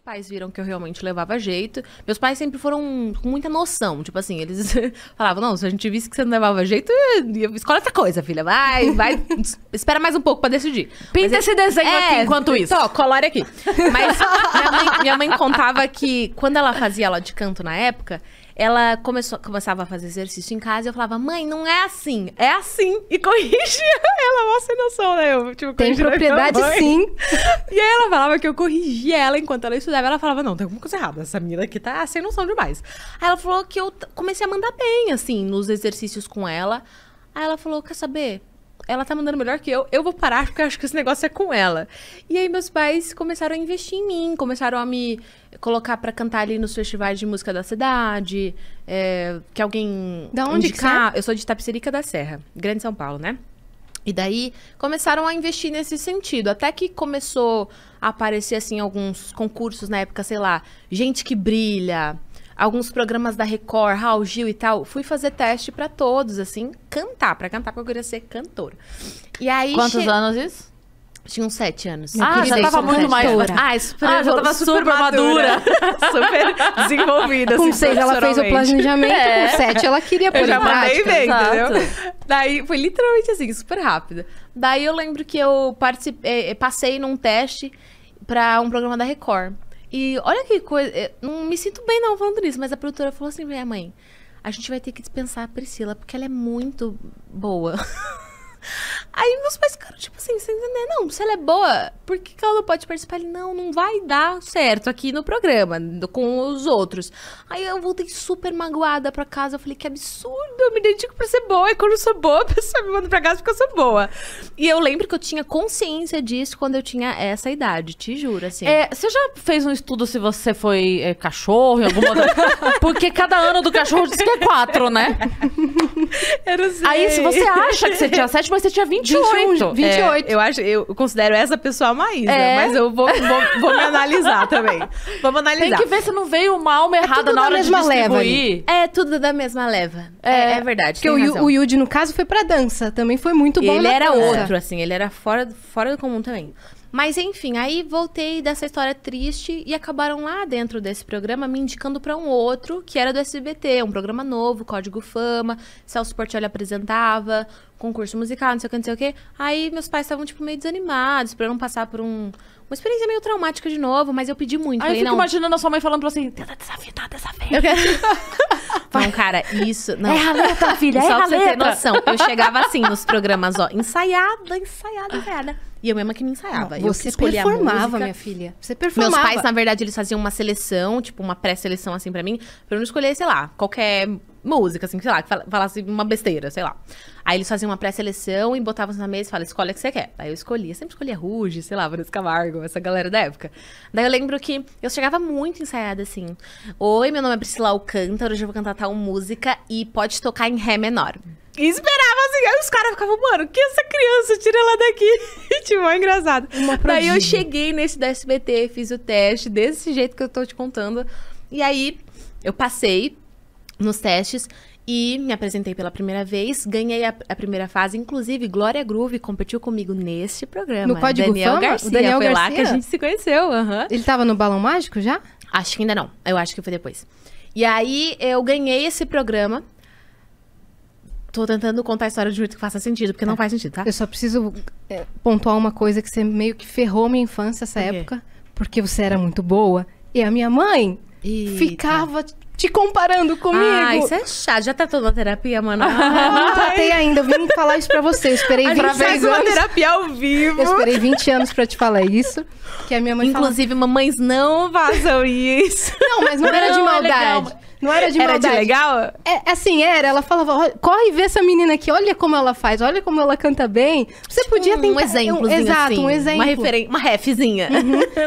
pais viram que eu realmente levava jeito. Meus pais sempre foram com muita noção. Tipo assim, eles falavam, não, se a gente visse que você não levava jeito, escolhe outra coisa, filha. Vai, espera mais um pouco pra decidir. Pinta esse desenho aqui enquanto isso. Tô, colore aqui. Mas minha mãe contava que quando ela fazia aula de canto na época, ela começava a fazer exercício em casa e eu falava, mãe, não é assim, é assim. E corrigia ela, mó sem noção, né? Eu, tipo, tem propriedade, sim. E aí ela falava que eu corrigia ela enquanto ela estudava. Ela falava, não, tem alguma coisa errada, essa menina aqui tá sem noção demais. Aí ela falou que eu comecei a mandar bem, assim, nos exercícios com ela. Aí ela falou, quer saber? Ela tá mandando melhor que eu vou parar porque eu acho que esse negócio é com ela. E aí meus pais começaram a investir em mim, começaram a me colocar pra cantar ali nos festivais de música da cidade, que alguém Da onde indicar. Eu sou de Itapecerica da Serra, Grande São Paulo, né? E daí começaram a investir nesse sentido, até que começou a aparecer assim alguns concursos na época, sei lá, Gente que Brilha, alguns programas da Record, Raul Gil e tal. Fui fazer teste pra todos, assim, pra cantar, porque eu queria ser cantora. E aí Quantos anos isso? Tinha uns 7 anos. Já tava muito mais... já tava super madura. Super desenvolvida. Com assim, 6 ela fez o planejamento, com 7 ela queria pôr eu já em mandei prática. bem, entendeu? Daí foi literalmente assim, super rápido. Daí eu lembro que eu passei num teste pra um programa da Record. E olha que coisa, não me sinto bem não falando isso, mas a produtora falou assim, minha mãe, a gente vai ter que dispensar a Priscila, porque ela é muito boa. Aí meus pais ficaram tipo assim, sem entender, não, se ela é boa, por que ela não pode participar? Ele, não vai dar certo aqui no programa, com os outros. Aí eu voltei super magoada pra casa, eu falei, que absurdo, eu me dedico pra ser boa, e quando eu sou boa, a pessoa me manda pra casa porque eu sou boa. E eu lembro que eu tinha consciência disso quando eu tinha essa idade, te juro, assim. Você já fez um estudo se você foi cachorro, em alguma outra... Porque cada ano do cachorro diz que é 4, né? Eu não sei. Aí, se você acha que você tinha 7, mas você tinha 28. 28. Eu considero essa pessoa a Maísa, mas eu vou me analisar também. Vamos analisar. Tem que ver se não veio uma alma errada tudo na da hora de mesma leva distribuir. É tudo da mesma leva. É verdade. Porque o Yudi, no caso, foi pra dança. Também foi muito bom. Ele na era dança. outro, assim, ele era fora do comum também. Mas enfim, aí voltei dessa história triste e acabaram lá dentro desse programa me indicando pra um outro, que era do SBT, um programa novo, Código Fama, Celso Portiolli apresentava, concurso musical, não sei o que. Aí meus pais estavam, tipo, meio desanimados, pra eu não passar por uma experiência meio traumática de novo, mas eu pedi muito. Aí eu falei, fico não, imaginando a sua mãe falando pra você assim, tenta desafinar dessa vez. eu quero... Não, cara, isso... Não. É a letra, filha, Só é a pra você ter letra. noção, eu chegava assim nos programas, ó, ensaiada. E eu mesma que me ensaiava. Eu que Você escolhia a performava, música. minha filha. Você performava. Meus pais, na verdade, eles faziam uma seleção, tipo, uma pré-seleção, assim, pra mim, pra eu não escolher, sei lá, qualquer música, assim, sei lá, que falasse uma besteira, sei lá. Aí eles faziam uma pré-seleção e botavam na mesa e falavam, escolhe a que você quer. Aí eu escolhia, sempre escolhia Ruge, sei lá, Vanessa Camargo, essa galera da época. Daí eu lembro que eu chegava muito ensaiada, assim. Oi, meu nome é Priscila Alcântara, hoje eu vou cantar tal música e pode tocar em Ré menor. E esperava assim, aí os caras ficavam, mano, que essa criança? Tira ela daqui. Tipo, é engraçado. Daí eu cheguei nesse da SBT, fiz o teste desse jeito que eu tô te contando. E aí eu passei nos testes e me apresentei pela primeira vez, ganhei a primeira fase, inclusive Glória Groove competiu comigo nesse programa. No Código Daniel Fama? Garcia, O Daniel foi lá Garcia? que a gente se conheceu. Ele tava no Balão Mágico já? Acho que ainda não, eu acho que foi depois. E aí eu ganhei esse programa. Tô tentando contar a história de um jeito que faça sentido, porque não faz sentido, tá? Eu só preciso pontuar uma coisa que você meio que ferrou minha infância essa Por quê? época. Porque você era muito boa. E a minha mãe Eita. ficava te comparando comigo. Ah, isso é chato. Já tratou na terapia, mano? Não tratei ainda. Eu vim falar isso pra você. Eu esperei A 20 gente faz uma anos. terapia ao vivo. Eu esperei 20 anos pra te falar isso. Que a minha mãe Inclusive, mamães não façam isso. Não, mas não era de Não, é maldade. legal. Não era de Era maldade. de legal? Assim, era. Ela falava, "Olha, corre ver essa menina aqui. Olha como ela faz. Olha como ela canta bem. Você podia tentar... Um exemplozinho, Exato, assim, um exemplo. Uma refzinha.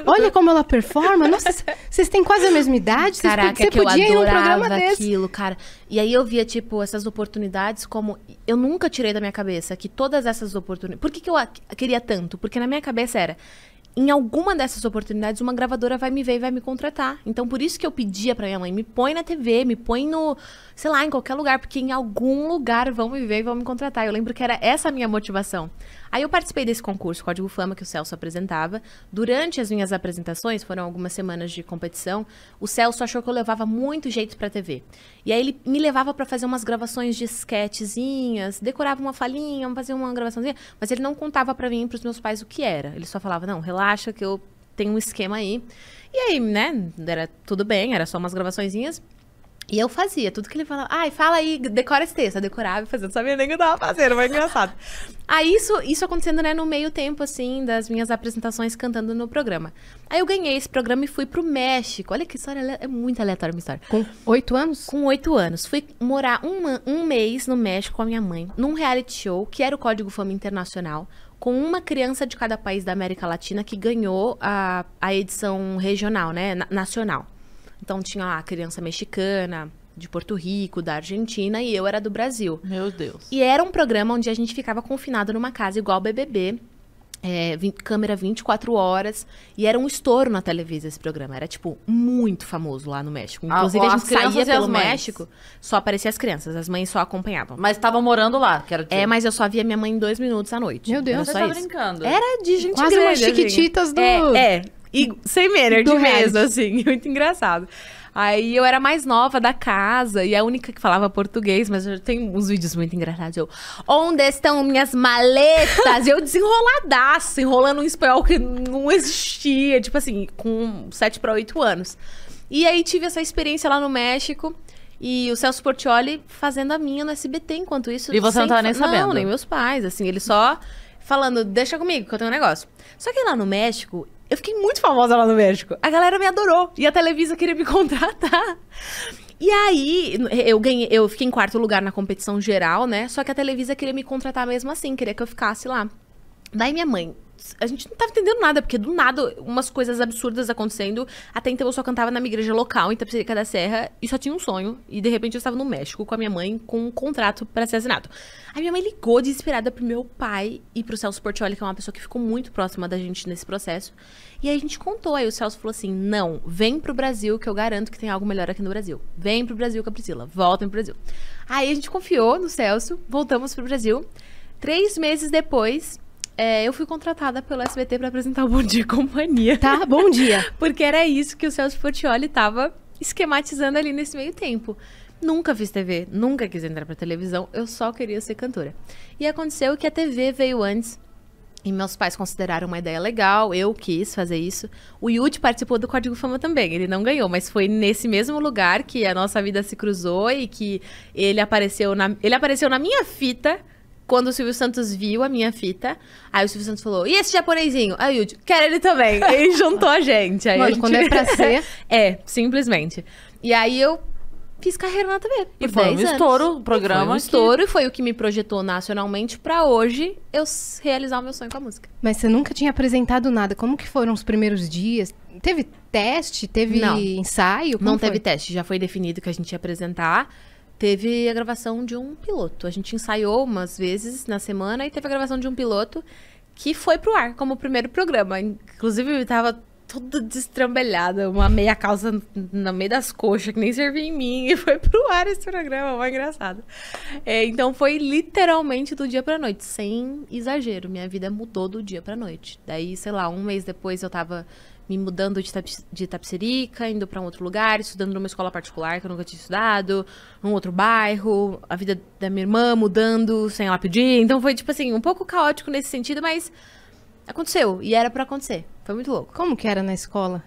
Olha como ela performa. Nossa, vocês têm quase a mesma idade. Caraca, Você que eu podia ir num programa adorava desse. aquilo, cara. E aí eu via, tipo, essas oportunidades como... Eu nunca tirei da minha cabeça que todas essas oportunidades... Por que eu queria tanto? Porque na minha cabeça era... Em alguma dessas oportunidades, uma gravadora vai me ver e vai me contratar. Então, por isso que eu pedia pra minha mãe, me põe na TV, me põe no... Sei lá, em qualquer lugar. Porque em algum lugar vão me ver e vão me contratar. Eu lembro que era essa a minha motivação. Aí eu participei desse concurso, Código Fama, que o Celso apresentava. Durante as minhas apresentações, foram algumas semanas de competição, o Celso achou que eu levava muito jeito pra TV. E aí ele me levava pra fazer umas gravações de sketchzinhas, decorava uma falinha, fazia uma gravaçãozinha, mas ele não contava pra mim e pros meus pais o que era. Ele só falava, não, relaxa que eu tenho um esquema aí. E aí, né, era tudo bem, era só umas gravaçõezinhas. E eu fazia tudo que ele falava. Ai, fala aí, decora esse texto. Eu decorava e fazia. Não sabia nem o que eu tava fazendo, mas engraçado. Aí isso acontecendo, né, no meio tempo, assim, das minhas apresentações cantando no programa. Aí eu ganhei esse programa e fui pro México. Olha que história, é muito aleatória a minha história. Com 8 anos? Com 8 anos. Fui morar um mês no México com a minha mãe, num reality show, que era o Código Fama Internacional, com uma criança de cada país da América Latina que ganhou a edição regional, né, nacional. Então tinha lá a criança mexicana, de Porto Rico, da Argentina, e eu era do Brasil. Meu Deus. E era um programa onde a gente ficava confinado numa casa igual ao BBB, câmera 24 horas, e era um estouro na televisão esse programa. Era, tipo, muito famoso lá no México. Inclusive, a gente saía pelo México, só aparecia as crianças, as mães só acompanhavam. Mas estavam morando lá, que era mas eu só via minha mãe em 2 minutos à noite. Meu Deus, era você só tá isso. brincando. Era de gente quase grande, umas chiquititas do... E sem Maynard do mesmo, reality. assim, muito engraçado. Aí eu era mais nova da casa e a única que falava português, mas eu tenho uns vídeos muito engraçados. Eu, onde estão minhas maletas? E eu desenroladaço, enrolando um espanhol que não existia, tipo assim, com 7 para 8 anos. E aí tive essa experiência lá no México e o Celso Portiolli fazendo a minha no SBT enquanto isso. E você não tava nem sabendo? Não, nem meus pais, assim, ele só falando, deixa comigo que eu tenho um negócio. Só que lá no México, eu fiquei muito famosa lá no México. A galera me adorou. E a Televisa queria me contratar. E aí, eu fiquei em 4º lugar na competição geral, né? Só que a Televisa queria me contratar mesmo assim, queria que eu ficasse lá. Daí minha mãe, a gente não tava entendendo nada, porque do nada, umas coisas absurdas acontecendo. Até então eu só cantava na minha igreja local, em Itapecerica da Serra, e só tinha um sonho. E de repente eu estava no México com a minha mãe, com um contrato para ser assinado. Aí minha mãe ligou desesperada pro meu pai e pro Celso Portiolli, que é uma pessoa que ficou muito próxima da gente nesse processo. E aí a gente contou, aí o Celso falou assim, não, vem pro Brasil que eu garanto que tem algo melhor aqui no Brasil. Vem pro Brasil com a Priscila, voltem pro Brasil. Aí a gente confiou no Celso, voltamos pro Brasil. 3 meses depois, eu fui contratada pelo SBT pra apresentar o Bom Dia e Companhia. Tá, bom dia. Porque era isso que o Celso Portiolli tava esquematizando ali nesse meio tempo. Nunca fiz TV, nunca quis entrar pra televisão, eu só queria ser cantora. E aconteceu que a TV veio antes. E meus pais consideraram uma ideia legal, eu quis fazer isso. O Yudi participou do Código Fama também, ele não ganhou, mas foi nesse mesmo lugar que a nossa vida se cruzou e que ele apareceu na minha fita, quando o Silvio Santos viu a minha fita. Aí o Silvio Santos falou, e esse japonesinho? Aí o Yudi, quero ele também. Aí juntou a gente. Aí Mano, a gente... quando é pra ser... simplesmente. E aí eu fiz carreira na TV. E foi um estouro o programa. Foi um estouro e foi o que me projetou nacionalmente pra hoje eu realizar o meu sonho com a música. Mas você nunca tinha apresentado nada. Como que foram os primeiros dias? Teve teste? Teve ensaio? Como Não foi? teve teste. Já foi definido que a gente ia apresentar. Teve a gravação de um piloto. A gente ensaiou umas vezes na semana e teve a gravação de um piloto que foi pro ar como o primeiro programa. Inclusive, eu tava toda destrambelhada, uma meia calça no meio das coxas, que nem servia em mim, e foi pro ar esse programa, foi engraçado. Então foi literalmente do dia pra noite, sem exagero, minha vida mudou do dia pra noite. Daí, sei lá, um mês depois eu tava me mudando de Itapecerica, indo pra um outro lugar, estudando numa escola particular que eu nunca tinha estudado, num outro bairro, a vida da minha irmã mudando sem ela pedir, então foi tipo assim, um pouco caótico nesse sentido, mas aconteceu, e era pra acontecer. Foi muito louco. Como que era na escola?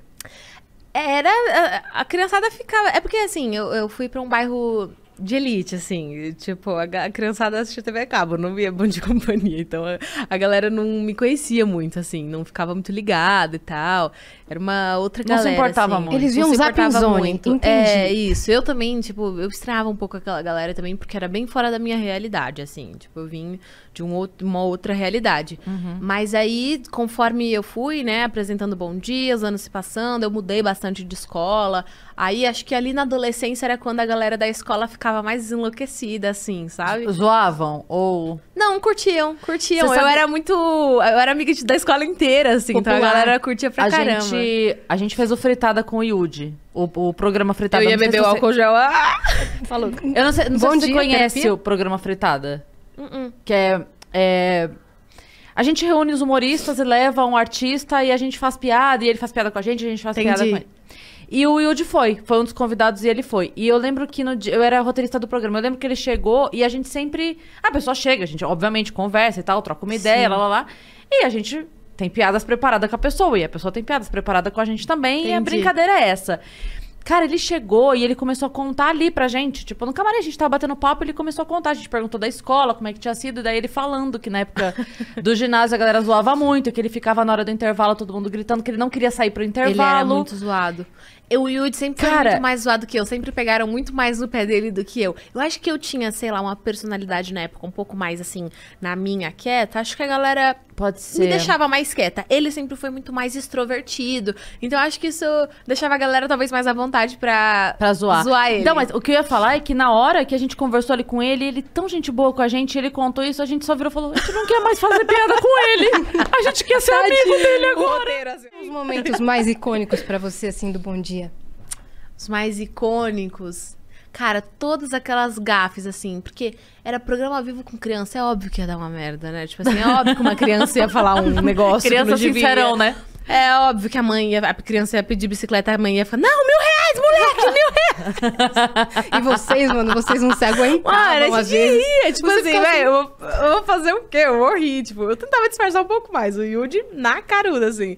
A criançada ficava... É porque, assim, eu fui pra um bairro de elite, assim. Tipo, a criançada assistia TV a cabo, não via Bom Dia e Companhia. Então, a galera não me conhecia muito, assim. Não ficava muito ligada e tal. Era uma outra galera, Não se importava assim. muito. Eles viam Zapping Zone, entendi. Isso. Eu também, tipo, eu estranhava um pouco aquela galera também, porque era bem fora da minha realidade, assim. Tipo, eu vim de uma outra realidade. Mas aí, conforme eu fui, né, apresentando Bom Dia, os anos se passando, eu mudei bastante de escola. Aí, acho que ali na adolescência era quando a galera da escola ficava mais enlouquecida, assim, sabe? Zoavam? Ou... Não, curtiam. Você Eu sabe- era muito... Eu era amiga da escola inteira, assim. Então a Popular. galera curtia pra caramba. A gente fez o Fritada com o Yudi. O programa Fritada. Eu ia Não sei beber se o você- álcool gel. Falou. Eu não sei Bom se você dia, conhece terapia? o programa Fritada. Que é... A gente reúne os humoristas e leva um artista e a gente faz piada, e ele faz piada com a gente faz piada com ele. E o Yudi foi um dos convidados e ele foi. E eu lembro que no dia, eu era roteirista do programa, eu lembro que ele chegou e a gente sempre... A pessoa chega, a gente obviamente conversa e tal, troca uma ideia, lá. E a gente tem piadas preparadas com a pessoa, e a pessoa tem piadas preparadas com a gente também, Entendi. e a brincadeira é essa. Cara, ele chegou e ele começou a contar ali pra gente. Tipo, no camarim a gente tava batendo papo e ele começou a contar. A gente perguntou da escola, como é que tinha sido. E daí ele falando que na época do ginásio a galera zoava muito. Que ele ficava na hora do intervalo, todo mundo gritando que ele não queria sair pro intervalo. Ele era muito zoado. O Yudi sempre foi muito mais zoado que eu. Sempre pegaram muito mais no pé dele do que eu. Eu acho que eu tinha, sei lá, uma personalidade na época um pouco mais, assim, na minha quieta. Acho que a galera Pode ser. me deixava mais quieta. Ele sempre foi muito mais extrovertido. Então eu acho que isso deixava a galera talvez mais à vontade pra zoar ele. Então, mas o que eu ia falar é que na hora que a gente conversou ali com ele tão gente boa com a gente, ele contou isso, a gente só virou e falou, a gente não quer mais fazer piada com ele. A gente quer ser amigo dele agora. Os momentos mais icônicos pra você, assim, do Bom Dia. Os mais icônicos. Cara, todas aquelas gafes, assim, porque era programa ao vivo com criança, é óbvio que ia dar uma merda, né? Tipo assim, é óbvio que uma criança ia falar um negócio que Criança não devia. sincerão, né? É óbvio que a criança ia pedir bicicleta, a mãe ia falar, não, R$1.000, moleque, R$1.000. E vocês, mano, vocês não se aguentavam, A às gente vezes. ria, tipo Você assim, ficava velho, eu vou fazer o quê? Eu vou rir, tipo, eu tentava disfarçar um pouco mais, o Yudi na caruda, assim.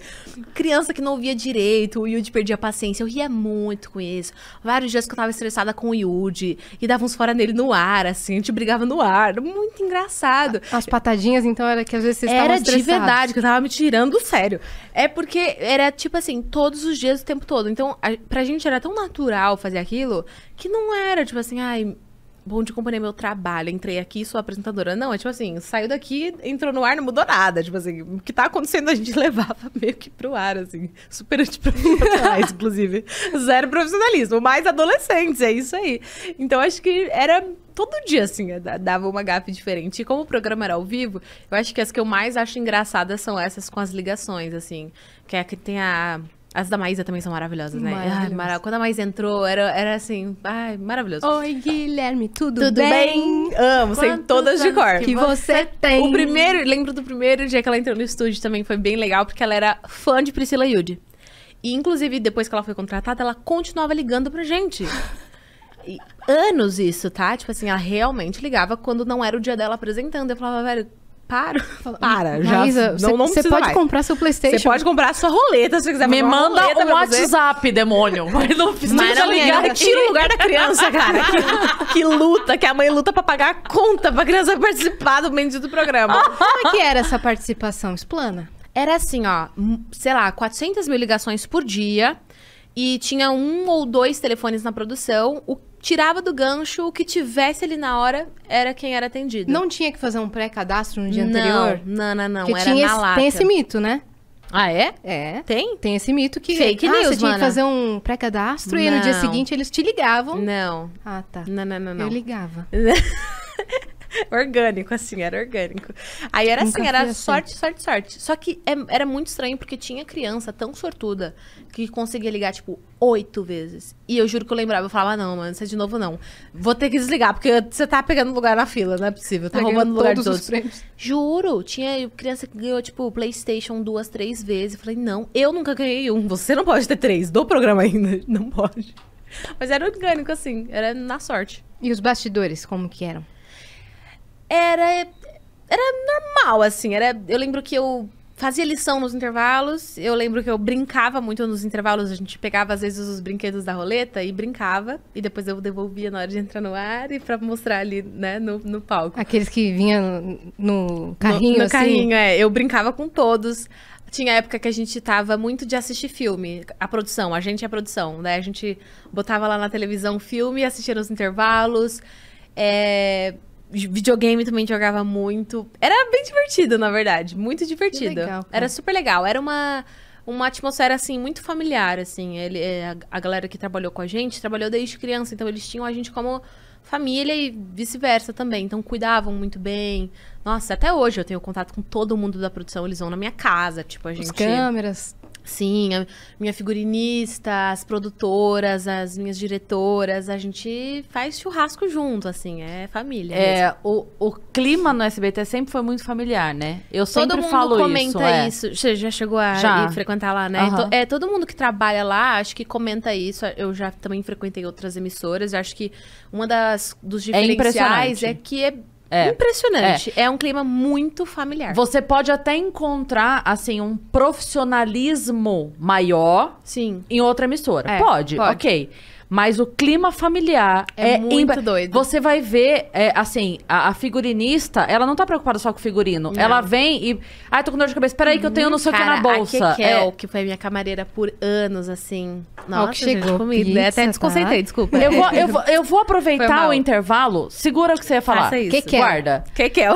Criança que não ouvia direito, o Yudi perdia a paciência, eu ria muito com isso. Vários dias que eu tava estressada com o Yudi, e dava uns fora nele no ar, assim, a gente brigava no ar, muito engraçado. As patadinhas, então, era que às vezes vocês estavam Era de estressados. verdade, que eu tava me tirando do sério. É porque era, tipo assim, todos os dias, o tempo todo. Então, pra gente era tão natural fazer aquilo, que não era, tipo assim, ai, Bom de Companhia é meu trabalho, entrei aqui, sou apresentadora. Não, é tipo assim, saiu daqui, entrou no ar, não mudou nada. Tipo assim, o que tá acontecendo a gente levava meio que pro ar, assim. Super antiprofissionais, inclusive. Zero profissionalismo, mais adolescentes, é isso aí. Então, acho que era... Todo dia, assim, dava uma gafe diferente. E como o programa era ao vivo, eu acho que as que eu mais acho engraçadas são essas com as ligações, assim. Que é que tem a... As da Maísa também são maravilhosas, né? Ai, quando a Maísa entrou, era assim... Ai, maravilhoso. Oi, Guilherme, tudo Tudo bem? Amo, sei Quantos todas de anos cor. Que você tem. Lembro do primeiro dia que ela entrou no estúdio também, foi bem legal, porque ela era fã de Priscila Yudi. E, inclusive, depois que ela foi contratada, ela continuava ligando pra gente. E anos isso, tá? Tipo assim, ela realmente ligava quando não era o dia dela apresentando. Eu falava, velho, para, já. Maísa, não você precisa pode mais. comprar seu PlayStation. Você pode comprar a sua roleta, se você quiser. Me fazer uma manda roleta um pra você. WhatsApp, demônio. Mas não precisa Mas não, ligar ainda aqui. tira o lugar da criança, cara. Que luta, que a mãe luta pra pagar a conta pra criança participar do bendito programa. Como é que era essa participação? Explana. Era assim, ó, sei lá, 400 mil ligações por dia. E tinha 1 ou 2 telefones na produção. Tirava do gancho, o que tivesse ali na hora era quem era atendido. Não tinha que fazer um pré-cadastro no dia anterior? Não. Porque Era na lata. tem esse mito, né? Ah, é? É. Tem? Tem esse mito que... Fake news, você tinha mana. que fazer um pré-cadastro e no dia Não. seguinte eles te ligavam. Não. Ah, tá. Não. Eu ligava. Orgânico, assim, era orgânico. Aí era Nunca assim, era fui assim. sorte. Só que era muito estranho, porque tinha criança tão sortuda que conseguia ligar, tipo, 8 vezes. E eu juro que eu lembrava, eu falava, não, mano, isso é de novo não. Vou ter que desligar, porque você tá pegando lugar na fila, não é possível. Tá roubando lugar de todos os todos. prêmios. Juro, tinha criança que ganhou, tipo, PlayStation 2, 3 vezes. Eu falei, não, eu nunca ganhei um. Você não pode ter 3 do programa ainda. Não pode. Mas era orgânico, assim, era na sorte. E os bastidores, como que eram? Era normal, assim. Eu lembro que eu fazia lição nos intervalos. Eu lembro que eu brincava muito nos intervalos. A gente pegava, às vezes, os brinquedos da roleta e brincava. E depois eu devolvia na hora de entrar no ar e pra mostrar ali, né, no palco. Aqueles que vinham no carrinho, no assim? carrinho, é. Eu brincava com todos. Tinha época que a gente tava muito de assistir filme. A gente é a produção, né? A gente botava lá na televisão filme e assistia nos intervalos. Videogame também jogava muito. Era bem divertido, na verdade. Muito divertido. Que legal, cara. Era super legal. Era uma atmosfera, assim, muito familiar, assim. A galera que trabalhou com a gente trabalhou desde criança. Então, eles tinham a gente como família e vice-versa também. Então, cuidavam muito bem. Nossa, até hoje eu tenho contato com todo mundo da produção. Eles vão na minha casa, tipo, a gente... As câmeras. Sim, a minha figurinista, as produtoras, as minhas diretoras, a gente faz churrasco junto, assim, é família mesmo. O clima no SBT sempre foi muito familiar, né? Eu sempre Todo mundo falo comenta isso. isso. Você já chegou a Já. ir frequentar lá, né? Aham. Todo mundo que trabalha lá, acho que comenta isso. Eu já também frequentei outras emissoras. Eu acho que uma dos diferenciais impressionante. é que é impressionante. É um clima muito familiar. Você pode até encontrar, assim, um profissionalismo maior Sim. em outra emissora. É, pode, pode. ok. Mas o clima familiar É muito doido. Você vai ver, assim, a figurinista, ela não tá preocupada só com o figurino. Não. Ela vem e... Ai, tô com dor de cabeça. Peraí que eu tenho não sei o que na bolsa. A Kekel, que foi minha camareira por anos, assim. Nossa, que chegou gente, comida. pizza, Até desconcentrei, tá? desculpa. Eu vou Foi aproveitar mal. o intervalo. Segura o que você ia falar. Faça isso. Que é? Guarda. Kekel.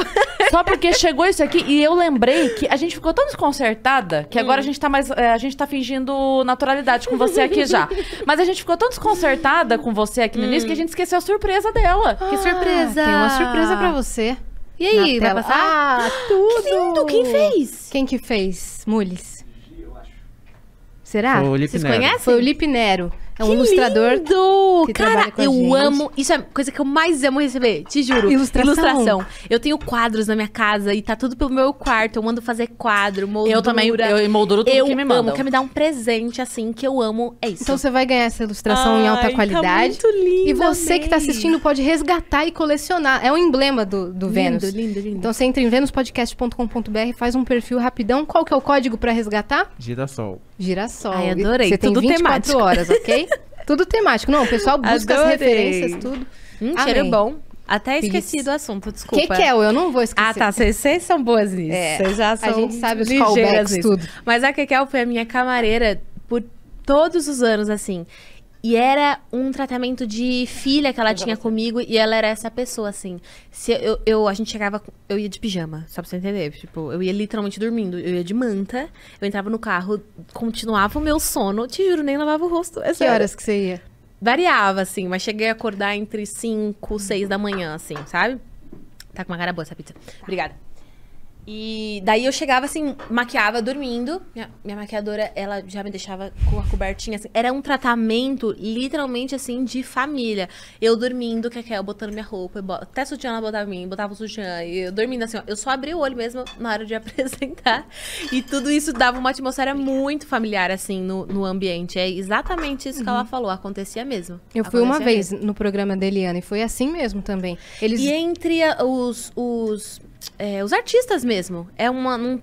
Só porque chegou isso aqui e eu lembrei que a gente ficou tão desconcertada que agora a gente tá mais. A gente tá fingindo naturalidade com você aqui já. Mas a gente ficou tão desconcertada com você aqui no início que a gente esqueceu a surpresa dela. Que surpresa. Tem uma surpresa pra você. E aí, na vai tela. passar? Ah, tudo! Que lindo, quem fez? Quem que fez? Mules. Será? Foi o Lipe Vocês Nero. conhecem? Foi o Lipe Nero. É um Que ilustrador. lindo! que Cara, trabalha com a eu gente. amo. Isso é a coisa que eu mais amo receber, te juro. Ilustração. Eu tenho quadros na minha casa e tá tudo pelo meu quarto. Eu mando fazer quadro, moldura. Eu também, eu emolduro tudo Eu que me amo. mandam. Quer me dar um presente, assim, que eu amo. É isso. Então você vai ganhar essa ilustração em alta Ai, qualidade. Tá muito lindo, E você que tá amei. assistindo pode resgatar e colecionar. É um emblema do Vênus. Lindo, lindo, lindo. Então você entra em venuspodcast.com.br, faz um perfil rapidão. Qual que é o código pra resgatar? Girassol. Girassol. Ai, adorei. Você tem Tudo 24 temático. horas, ok? Tudo temático. Não, o pessoal busca as Adorei. referências, tudo. Cheiro Amei. bom. Até Pizza. esqueci do assunto, desculpa. Kekel, eu não vou esquecer. Ah, tá. Vocês são boas nisso. É, Vocês já são a gente sabe os ligeiras callbacks, nisso. tudo. Mas a Kekel foi a minha camareira por todos os anos, assim. E era um tratamento de filha que ela tinha comigo. E ela era essa pessoa, assim. Se a gente chegava... Eu ia de pijama, só pra você entender. Tipo, eu ia literalmente dormindo. Eu ia de manta. Eu entrava no carro, continuava o meu sono. Te juro, nem lavava o rosto. É Que sério. horas que você ia? Variava, assim, mas cheguei a acordar entre 5, 6 da manhã, assim, sabe? Tá com uma cara boa essa pizza. Obrigada. E daí eu chegava, assim, maquiava dormindo. Minha maquiadora, ela já me deixava com a cobertinha, assim. Era um tratamento, literalmente, assim, de família. Eu dormindo, Kekel, botando minha roupa. Até sutiã ela botava em mim, botava o sutiã. E eu dormindo, assim, ó. Eu só abri o olho mesmo na hora de apresentar. E tudo isso dava uma atmosfera muito familiar, assim, no ambiente. É exatamente isso que ela falou. Acontecia mesmo. Eu fui uma Acontecia vez mesmo. no programa da Eliana e foi assim mesmo também. Eles... E entre os artistas mesmo.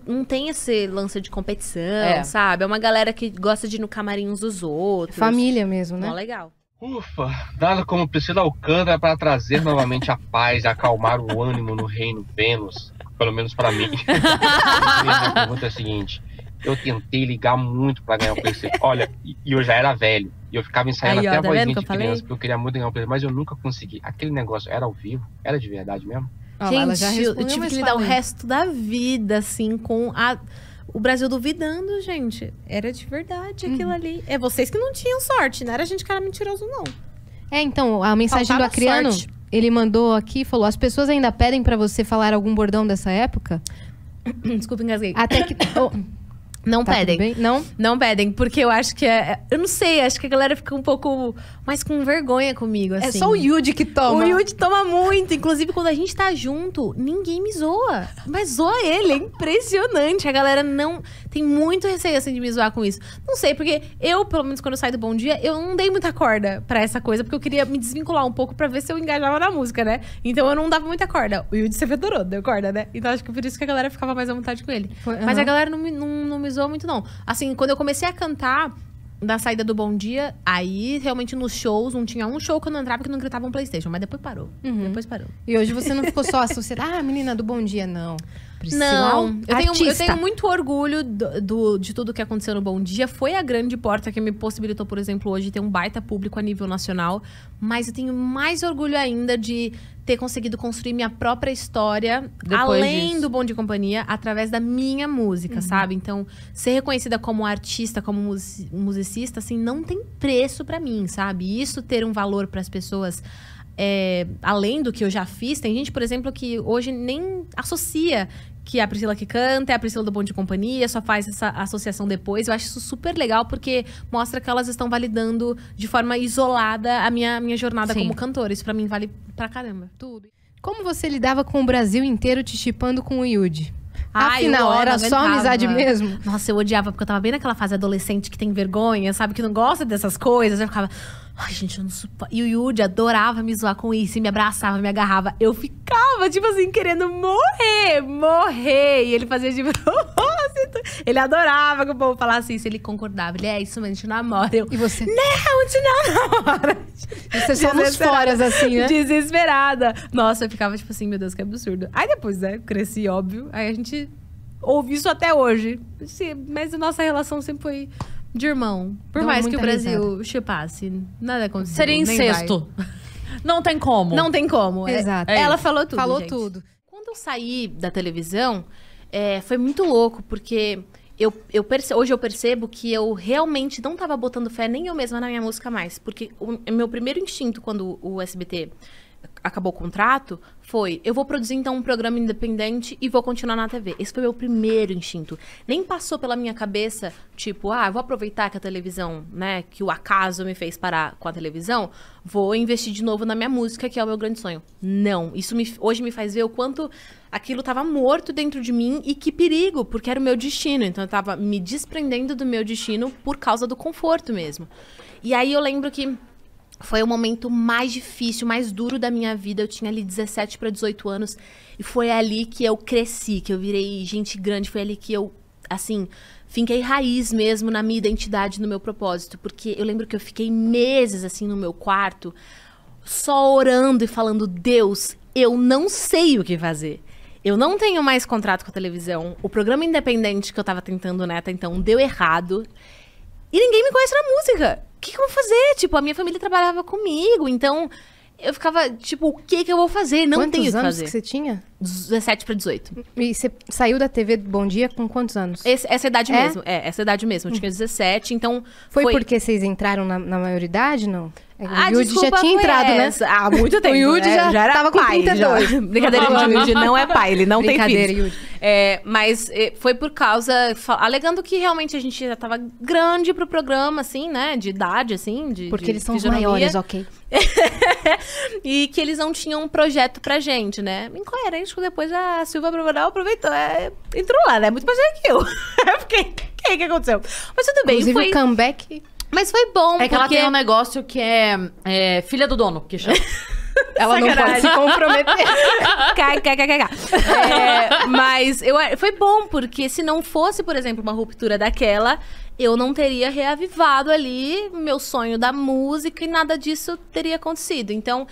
Não tem esse lance de competição, sabe? É uma galera que gosta de ir no camarim uns dos outros. Família mesmo, né? Mó legal. Ufa, nada como Priscila Alcântara para trazer novamente a paz e acalmar o ânimo no reino Vênus, pelo menos para mim. A minha pergunta é a seguinte: eu tentei ligar muito para ganhar o PlayStation. Olha, e eu já era velho, e eu ficava ensaiando Aí, ó, até a tá vozinha vendo que de eu falei? criança, porque eu queria muito ganhar o PlayStation, mas eu nunca consegui. Aquele negócio era ao vivo? Era de verdade mesmo? Ó, ela já Gente, eu respondeu, tive mas que lidar o fala aí. resto da vida, assim, com o Brasil duvidando, gente. Era de verdade aquilo ali. É vocês que não tinham sorte, não era a gente que era mentiroso, não. É, então, a mensagem Faltava do Acriano, sorte. ele mandou aqui e falou: as pessoas ainda pedem pra você falar algum bordão dessa época? Desculpa, engasguei. Até que... Oh, Não tá pedem. tudo bem? Não? Não pedem, porque eu acho que eu não sei, acho que a galera fica um pouco mais com vergonha comigo, assim. É só o Yudi que toma. O Yudi toma muito. Inclusive, quando a gente tá junto, ninguém me zoa. Mas zoa ele, é impressionante. A galera não... Tem muito receio, assim, de me zoar com isso. Não sei, porque eu, pelo menos quando eu saí do Bom Dia, eu não dei muita corda pra essa coisa, porque eu queria me desvincular um pouco pra ver se eu engajava na música, né? Então eu não dava muita corda. O Yudi sempre adorou, deu corda, né? Então acho que por isso que a galera ficava mais à vontade com ele. Mas a galera não me zoa muito, não. Assim, quando eu comecei a cantar... Da saída do Bom Dia, aí realmente nos shows, não tinha um show que eu não entrava que não gritava um PlayStation, mas depois parou. Depois parou. E hoje você não ficou só associada, menina do Bom Dia, não. Priscila, Não, eu artista. tenho muito orgulho de tudo que aconteceu no Bom Dia. Foi a grande porta que me possibilitou, por exemplo, hoje ter um baita público a nível nacional. Mas eu tenho mais orgulho ainda de ter conseguido construir minha própria história, Depois além disso. do Bom Dia e Companhia, através da minha música, sabe? Então, ser reconhecida como artista, como musicista, assim, não tem preço pra mim, sabe? E isso ter um valor pras pessoas... além do que eu já fiz, tem gente, por exemplo, que hoje nem associa que é a Priscila que canta, é a Priscila do Bom de Companhia, só faz essa associação depois. Eu acho isso super legal, porque mostra que elas estão validando de forma isolada a minha jornada Sim. como cantora. Isso pra mim vale pra caramba. Tudo. Como você lidava com o Brasil inteiro te shippando com o Yudi? Ai, Afinal, eu era só aguentava. amizade mesmo? Nossa, eu odiava, porque eu tava bem naquela fase adolescente que tem vergonha, sabe? Que não gosta dessas coisas. Eu ficava, ai, gente, eu não suporto. E o Yudi adorava me zoar com isso, e me abraçava, me agarrava. Eu ficava, tipo assim, querendo morrer. E ele fazia de propósito. Ele adorava que o povo falasse isso. Ele concordava. Ele, é isso mesmo, a gente namora. Eu, E você? não, a gente namora. Você só nos foras, assim, né? Desesperada. Nossa, eu ficava tipo assim, meu Deus, que absurdo. Aí depois, né, cresci, óbvio. Aí a gente ouve isso até hoje. Sim, mas a nossa relação sempre foi de irmão. Por Deu mais que o muita Brasil chupasse, nada aconteceu. Seria nem incesto. Não tem como. vai. Não tem como. Exato. Ela falou tudo, Falou gente. tudo. Quando eu saí da televisão, foi muito louco, porque hoje eu percebo que eu realmente não tava botando fé nem eu mesma na minha música mais. Porque o meu primeiro instinto, quando o SBT acabou o contrato, foi: eu vou produzir então um programa independente e vou continuar na TV. Esse foi o meu primeiro instinto. Nem passou pela minha cabeça, tipo, eu vou aproveitar que a televisão, né, que o acaso me fez parar com a televisão, vou investir de novo na minha música, que é o meu grande sonho. Não, isso hoje me faz ver o quanto aquilo tava morto dentro de mim e que perigo, porque era o meu destino. Então eu tava me desprendendo do meu destino por causa do conforto mesmo. E aí eu lembro que foi o momento mais difícil, mais duro da minha vida. Eu tinha ali 17 para 18 anos. E foi ali que eu cresci, que eu virei gente grande. Foi ali que eu, assim, finquei raiz mesmo na minha identidade, no meu propósito. Porque eu lembro que eu fiquei meses, assim, no meu quarto, só orando e falando: Deus, eu não sei o que fazer. Eu não tenho mais contrato com a televisão. O programa independente que eu tava tentando, né, até então, deu errado. E ninguém me conhece na música. O que eu vou fazer? Tipo, a minha família trabalhava comigo, então eu ficava, tipo, o que eu vou fazer? Não tenho o que Quantos anos fazer. que você tinha? 17 para 18. E você saiu da TV do Bom Dia com quantos anos? Essa idade É? mesmo. Essa idade mesmo. Eu tinha 17, então Foi porque vocês entraram na maioridade, não? O Yudi desculpa, já tinha foi entrado, essa. né? Há muito tempo. O Yudi né? já era tava com pai, 32. já. Brincadeira, o Yudi não é pai, ele não tem Brincadeira, filhos. Yudi. Mas foi por causa, alegando que realmente a gente já tava grande pro programa, assim, né? De idade, assim, Porque de eles são os fisionomia. maiores, ok. E que eles não tinham um projeto pra gente, né? Incoerente, que depois a Silvia Provodal aproveitou, entrou lá, né? Muito mais que eu. Eu fiquei, o que aconteceu? Mas tudo bem, Inclusive foi... o comeback, Mas foi bom, É que ela porque... tem um negócio que é filha do dono, que chama. ela não pode se comprometer. Mas foi bom, porque se não fosse, por exemplo, uma ruptura daquela, eu não teria reavivado ali meu sonho da música e nada disso teria acontecido. Então,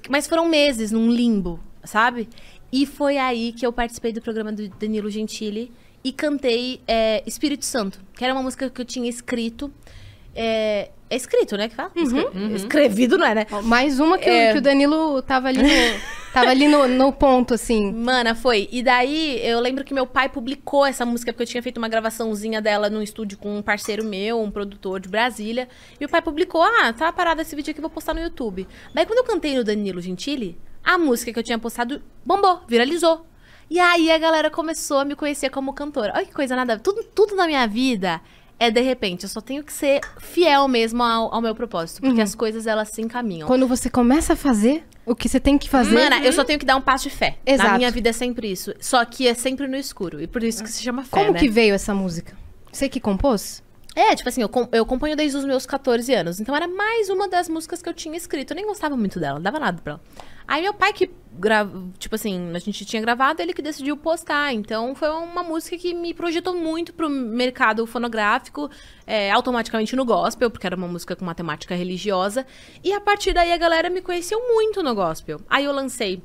mas foram meses num limbo, sabe? E foi aí que eu participei do programa do Danilo Gentili e cantei Espírito Santo, que era uma música que eu tinha escrito. É escrito, né, que fala? Escrevido, não é, né? Mais uma que o Danilo tava ali no ponto, assim. Mana, foi. E daí, eu lembro que meu pai publicou essa música, porque eu tinha feito uma gravaçãozinha dela num estúdio com um parceiro meu, um produtor de Brasília. E o pai publicou, tá parado esse vídeo aqui, vou postar no YouTube. Daí, quando eu cantei no Danilo Gentili, a música que eu tinha postado bombou, viralizou. E aí, a galera começou a me conhecer como cantora. Olha que coisa nada... Tudo na minha vida... de repente, eu só tenho que ser fiel mesmo ao meu propósito. Porque as coisas, elas se encaminham. Quando você começa a fazer o que você tem que fazer... Mana, eu só tenho que dar um passo de fé. Exato. Na minha vida é sempre isso. Só que é sempre no escuro. E por isso que se chama fé, Como né? que veio essa música? Você que compôs? Tipo assim, eu componho desde os meus 14 anos. Então era mais uma das músicas que eu tinha escrito. Eu nem gostava muito dela, não dava nada pra ela. Aí meu pai que tipo assim, a gente tinha gravado, ele que decidiu postar. Então foi uma música que me projetou muito pro mercado fonográfico, automaticamente no gospel, porque era uma música com uma temática religiosa. E a partir daí a galera me conheceu muito no gospel. Aí eu lancei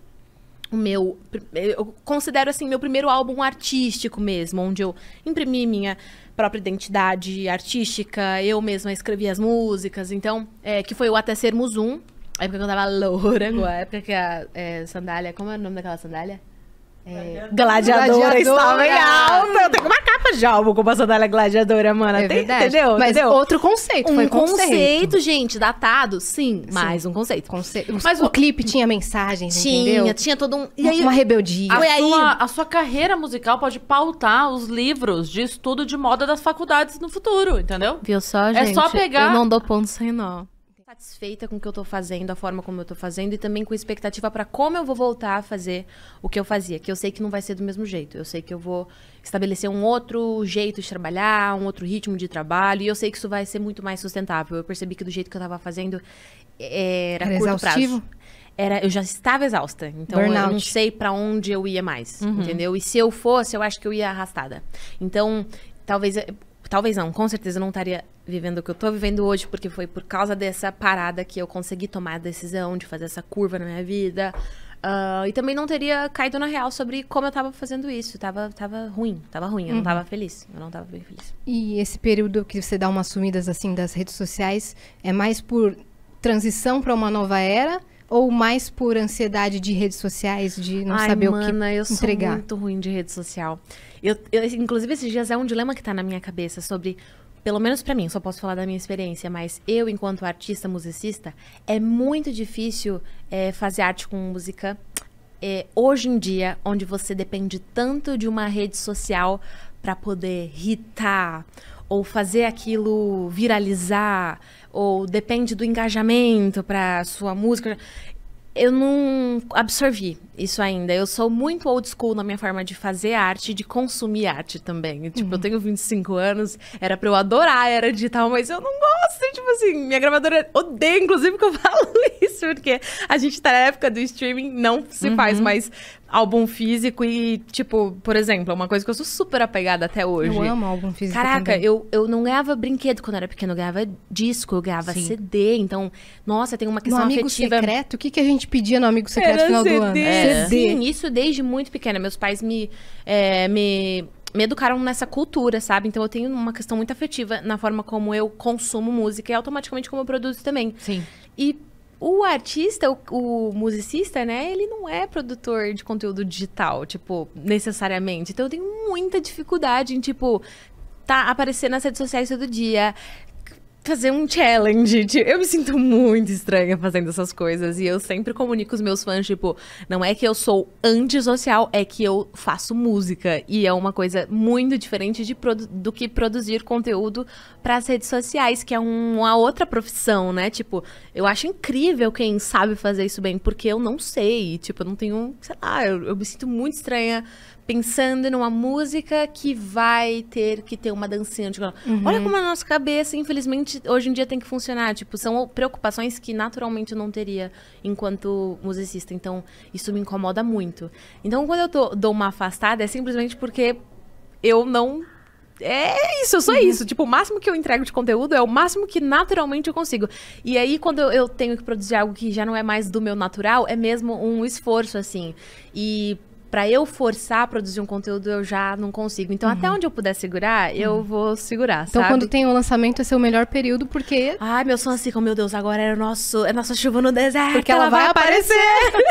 eu considero assim, meu primeiro álbum artístico mesmo, onde eu imprimi minha própria identidade artística, eu mesma escrevi as músicas, então, que foi o Até Sermos Um, a época que eu tava loura, a época que a sandália, como é o nome daquela sandália? Gladiadora estava em Gladiadora. alta. Eu tenho uma capa de álbum com a Sandália Gladiadora, mana. É verdade. Entendeu? Mas Entendeu? outro conceito, foi Um conceito. conceito, gente, datado, sim, mais um conceito. Mas o clipe tinha mensagens, entendeu? Tinha todo um... E aí, Uma rebeldia. Foi aí- A sua carreira musical pode pautar os livros de estudo de moda das faculdades no futuro, entendeu? viu só, É gente? só pegar- Eu não dou ponto sem nó. Satisfeita com o que eu tô fazendo, a forma como eu tô fazendo e também com expectativa pra como eu vou voltar a fazer o que eu fazia, que eu sei que não vai ser do mesmo jeito. Eu sei que eu vou estabelecer um outro jeito de trabalhar, um outro ritmo de trabalho, e eu sei que isso vai ser muito mais sustentável. Eu percebi que do jeito que eu tava fazendo era curto exaustivo? prazo. Eu já estava exausta, então eu Burnout. não sei pra onde eu ia mais, entendeu? E se eu fosse, eu acho que eu ia arrastada. Então, talvez não, com certeza eu não estaria vivendo o que eu tô vivendo hoje, porque foi por causa dessa parada que eu consegui tomar a decisão de fazer essa curva na minha vida. E também não teria caído na real sobre como eu tava fazendo isso. Tava ruim, eu não tava feliz. Eu não tava bem feliz. E esse período que você dá umas sumidas assim das redes sociais é mais por transição pra uma nova era ou mais por ansiedade de redes sociais, de não saber o que eu sou entregar? muito ruim de rede social. Inclusive, esses dias é um dilema que tá na minha cabeça sobre... Pelo menos pra mim, só posso falar da minha experiência, mas eu, enquanto artista, musicista, é muito difícil fazer arte com música hoje em dia, onde você depende tanto de uma rede social pra poder hitar, ou fazer aquilo viralizar, ou depende do engajamento pra sua música. Eu não absorvi isso ainda. Eu sou muito old school na minha forma de fazer arte, de consumir arte também. Tipo, eu tenho 25 anos, era pra eu adorar a era digital, mas eu não gosto. Tipo assim, minha gravadora odeia, inclusive, que eu falo isso, porque a gente tá na época do streaming, não se faz mais álbum físico e, tipo, por exemplo, uma coisa que eu sou super apegada até hoje. Eu amo álbum físico Caraca, também. eu não ganhava brinquedo quando eu era pequena, eu ganhava disco, eu ganhava CD, então, nossa, tem uma No questão Amigo afetiva. Secreto, o que a gente pedia no Amigo Secreto no final do ano? Sim, isso desde muito pequena. Meus pais me educaram nessa cultura, sabe? Então eu tenho uma questão muito afetiva na forma como eu consumo música e automaticamente como eu produzo também. Sim. E o artista, o musicista, né? Ele não é produtor de conteúdo digital, tipo, necessariamente. Então eu tenho muita dificuldade em, tipo, aparecer nas redes sociais todo dia, fazer um challenge. Eu me sinto muito estranha fazendo essas coisas. E eu sempre comunico com os meus fãs, tipo, não é que eu sou antissocial, é que eu faço música. E é uma coisa muito diferente do que produzir conteúdo para as redes sociais, que é uma outra profissão, né? Tipo, eu acho incrível quem sabe fazer isso bem, porque eu não sei. Tipo, eu não tenho, sei lá, eu me sinto muito estranha pensando numa música que vai ter que ter uma dancinha. Tipo, olha como a nossa cabeça, infelizmente, hoje em dia tem que funcionar. Tipo, são preocupações que naturalmente eu não teria enquanto musicista. Então, isso me incomoda muito. Então, quando eu dou uma afastada, é simplesmente porque eu não... É isso, eu sou isso. Tipo, o máximo que eu entrego de conteúdo é o máximo que naturalmente eu consigo. E aí, quando eu tenho que produzir algo que já não é mais do meu natural, é mesmo um esforço, assim. E pra eu forçar a produzir um conteúdo, eu já não consigo. Então, até onde eu puder segurar, eu vou segurar, Então, sabe? quando tem o lançamento, é seu melhor período, porque... Ai, meus fãs ficam, meu Deus, agora é nossa chuva no deserto. Porque ela vai aparecer.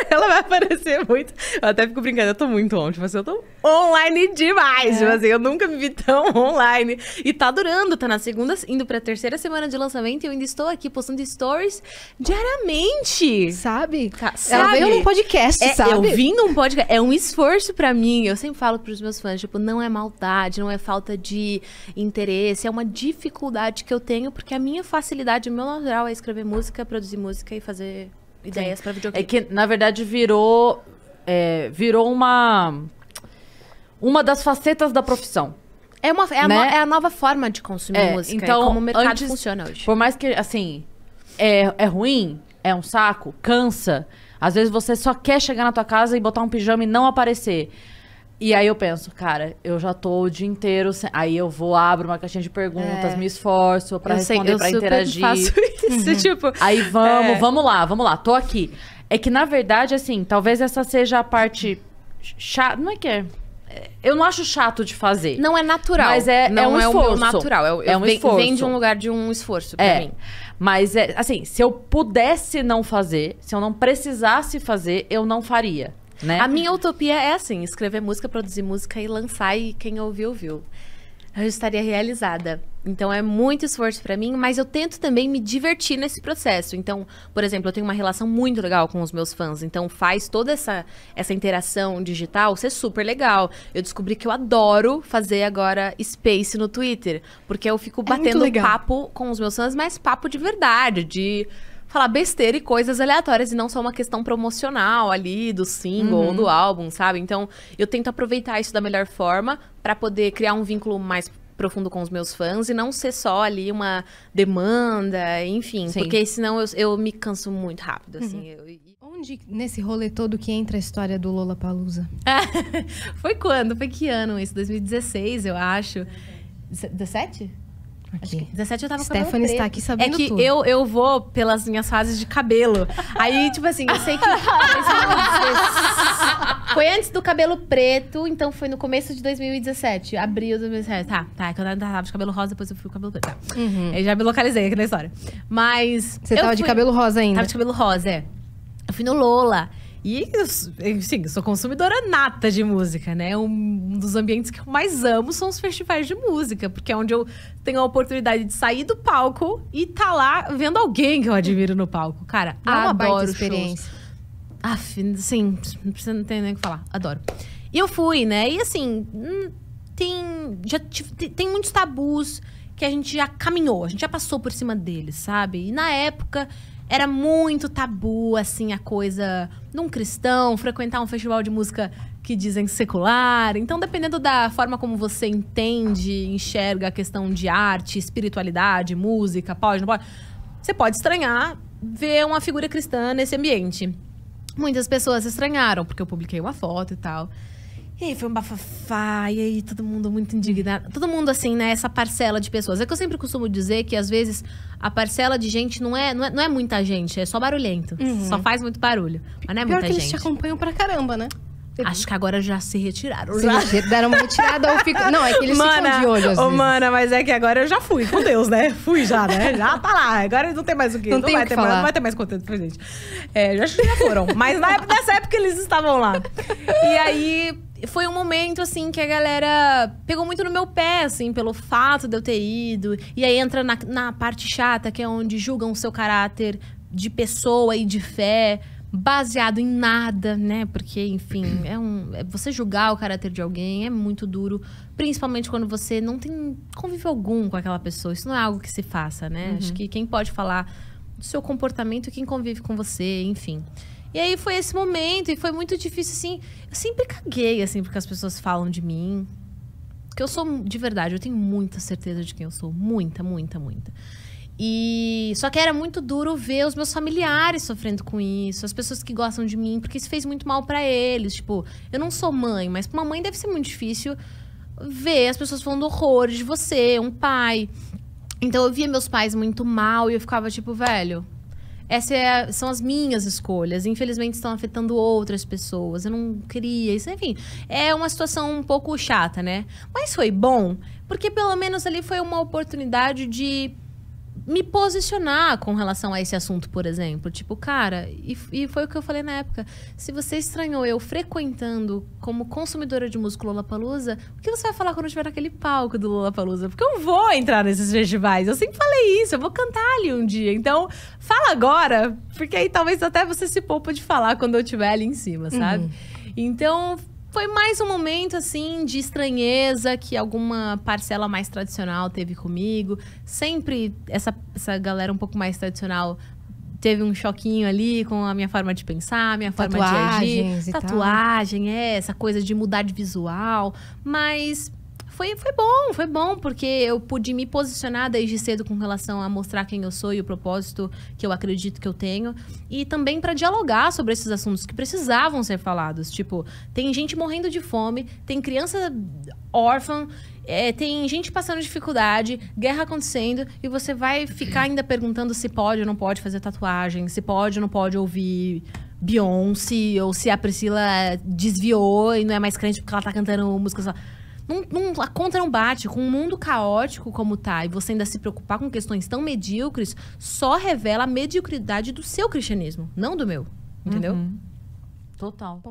Ela vai aparecer muito. Eu até fico brincando, eu tô muito on. Tipo assim, eu tô online demais. Tipo assim, eu nunca me vi tão online. E tá durando, tá na segunda, indo pra terceira semana de lançamento e eu ainda estou aqui postando stories diariamente. Sabe? Tá, Ela sabe? veio num podcast, sabe? Eu vim num podcast, é um esforço pra mim. Eu sempre falo pros meus fãs, tipo, não é maldade, não é falta de interesse, é uma dificuldade que eu tenho, porque a minha facilidade, o meu natural é escrever música, produzir música e fazer ideias pra videoclipe. É que, na verdade, virou uma das facetas da profissão. É a nova forma de consumir música, então, é como o mercado antes, funciona hoje. Por mais que, assim, é ruim, é um saco, cansa. Às vezes você só quer chegar na tua casa e botar um pijama e não aparecer. E aí eu penso, cara, eu já tô o dia inteiro... Aí eu vou, abro uma caixinha de perguntas, me esforço pra responder, pra interagir. Eu faço isso, tipo... Aí vamos lá, tô aqui. É que, na verdade, assim, talvez essa seja a parte chata... Não é que é... Eu não acho chato de fazer. Não é natural. Mas não um é esforço. o meu natural. É um esforço. Vem de um lugar de um esforço pra mim. Mas, assim, se eu pudesse não fazer, se eu não precisasse fazer, eu não faria. né? A minha utopia é assim, escrever música, produzir música e lançar, e quem ouviu, ouviu. Eu estaria realizada. Então é muito esforço pra mim, mas eu tento também me divertir nesse processo. Então, por exemplo, eu tenho uma relação muito legal com os meus fãs, então faz toda essa interação digital ser super legal. Eu descobri que eu adoro fazer agora space no Twitter, porque eu fico batendo papo com os meus fãs, mas papo de verdade, de falar besteira e coisas aleatórias, e não só uma questão promocional ali do single ou do álbum, sabe? Então, eu tento aproveitar isso da melhor forma pra poder criar um vínculo mais profundo com os meus fãs e não ser só ali uma demanda, enfim. Sim. Porque senão eu me canso muito rápido, assim. Onde, nesse rolê todo, que entra a história do Lollapalooza? Foi quando? Foi que ano isso? 2016, eu acho. 17? Acho que 17 eu tava com cabelo Stephanie preto. está aqui sabendo É que tudo. eu vou pelas minhas fases de cabelo. Aí, tipo assim, eu sei que... Foi antes do cabelo preto, então foi no começo de 2017. Abril de 2017. Tá. Quando eu tava de cabelo rosa, depois eu fui com cabelo preto. Tá. Aí já me localizei aqui na história. Mas... Você tava de cabelo rosa ainda? Tava de cabelo rosa, é. Eu fui no Lola. E, assim, eu sou consumidora nata de música, né? Um dos ambientes que eu mais amo são os festivais de música. Porque é onde eu tenho a oportunidade de sair do palco e tá lá vendo alguém que eu admiro no palco. Cara, É uma baita adoro experiência. sim, não precisa não ter nem o que falar. Adoro. E eu fui, né? E assim, tem muitos tabus que a gente já caminhou. A gente já passou por cima deles, sabe? E na época... Era muito tabu, assim, a coisa de um cristão frequentar um festival de música que dizem secular. Então, dependendo da forma como você entende, enxerga a questão de arte, espiritualidade, música, pode, não pode, você pode estranhar ver uma figura cristã nesse ambiente. Muitas pessoas estranharam, porque eu publiquei uma foto e tal. E aí foi um bafafá, e aí todo mundo muito indignado. Todo mundo assim, né, essa parcela de pessoas. É que eu sempre costumo dizer que, às vezes, a parcela de gente não é muita gente, é só barulhento. Só faz muito barulho, mas não é Pior muita que gente. eles te acompanham pra caramba, né? Acho que agora já se retiraram. Se deram uma retirada ou ficam... Não, é que eles ficam de olho, às vezes. Mana, mas é que agora eu já fui com Deus, né? Fui já, né? Já tá lá. Agora não tem mais o quê? Não tem o que falar. Não vai ter mais conteúdo pra gente. Já foram. Mas nessa época eles estavam lá. E aí... Foi um momento, assim, que a galera pegou muito no meu pé, assim, pelo fato de eu ter ido. E aí entra na parte chata, que é onde julgam o seu caráter de pessoa e de fé, baseado em nada, né? Porque, enfim, você julgar o caráter de alguém é muito duro. Principalmente quando você não tem convívio algum com aquela pessoa. Isso não é algo que se faça, né? Acho que quem pode falar do seu comportamento é quem convive com você, enfim... E aí foi esse momento, e foi muito difícil, assim... Eu sempre caguei, assim, porque as pessoas falam de mim. Porque eu sou, de verdade, eu tenho muita certeza de quem eu sou. Muita, muita, muita. E... Só que era muito duro ver os meus familiares sofrendo com isso. As pessoas que gostam de mim, porque isso fez muito mal pra eles. Tipo, eu não sou mãe, mas pra uma mãe deve ser muito difícil ver as pessoas falando horrores de você, um pai. Então eu via meus pais muito mal e eu ficava tipo, velho... São as minhas escolhas. Infelizmente, estão afetando outras pessoas. Eu não queria isso. Enfim, é uma situação um pouco chata, né? Mas foi bom, porque pelo menos ali foi uma oportunidade de me posicionar com relação a esse assunto, por exemplo. Tipo, cara, e foi o que eu falei na época. Se você estranhou eu frequentando como consumidora de música Lollapalooza, o que você vai falar quando eu estiver naquele palco do Lollapalooza? Porque eu vou entrar nesses festivais. Eu sempre falei isso, eu vou cantar ali um dia. Então, fala agora, porque aí talvez até você se poupa de falar quando eu estiver ali em cima, sabe? Então... Foi mais um momento, assim, de estranheza que alguma parcela mais tradicional teve comigo. Sempre essa galera um pouco mais tradicional teve um choquinho ali com a minha forma de pensar, a minha forma de agir. Tatuagem, essa coisa de mudar de visual. Mas... Foi bom, porque eu pude me posicionar desde cedo com relação a mostrar quem eu sou e o propósito que eu acredito que eu tenho. E também para dialogar sobre esses assuntos que precisavam ser falados. Tipo, tem gente morrendo de fome, tem criança órfã, tem gente passando dificuldade, guerra acontecendo, e você vai ficar ainda perguntando se pode ou não pode fazer tatuagem, se pode ou não pode ouvir Beyoncé, ou se a Priscila desviou e não é mais crente porque ela tá cantando músicas... A conta não bate. Com um mundo caótico como tá, e você ainda se preocupar com questões tão medíocres, só revela a mediocridade do seu cristianismo, não do meu. Entendeu? Total.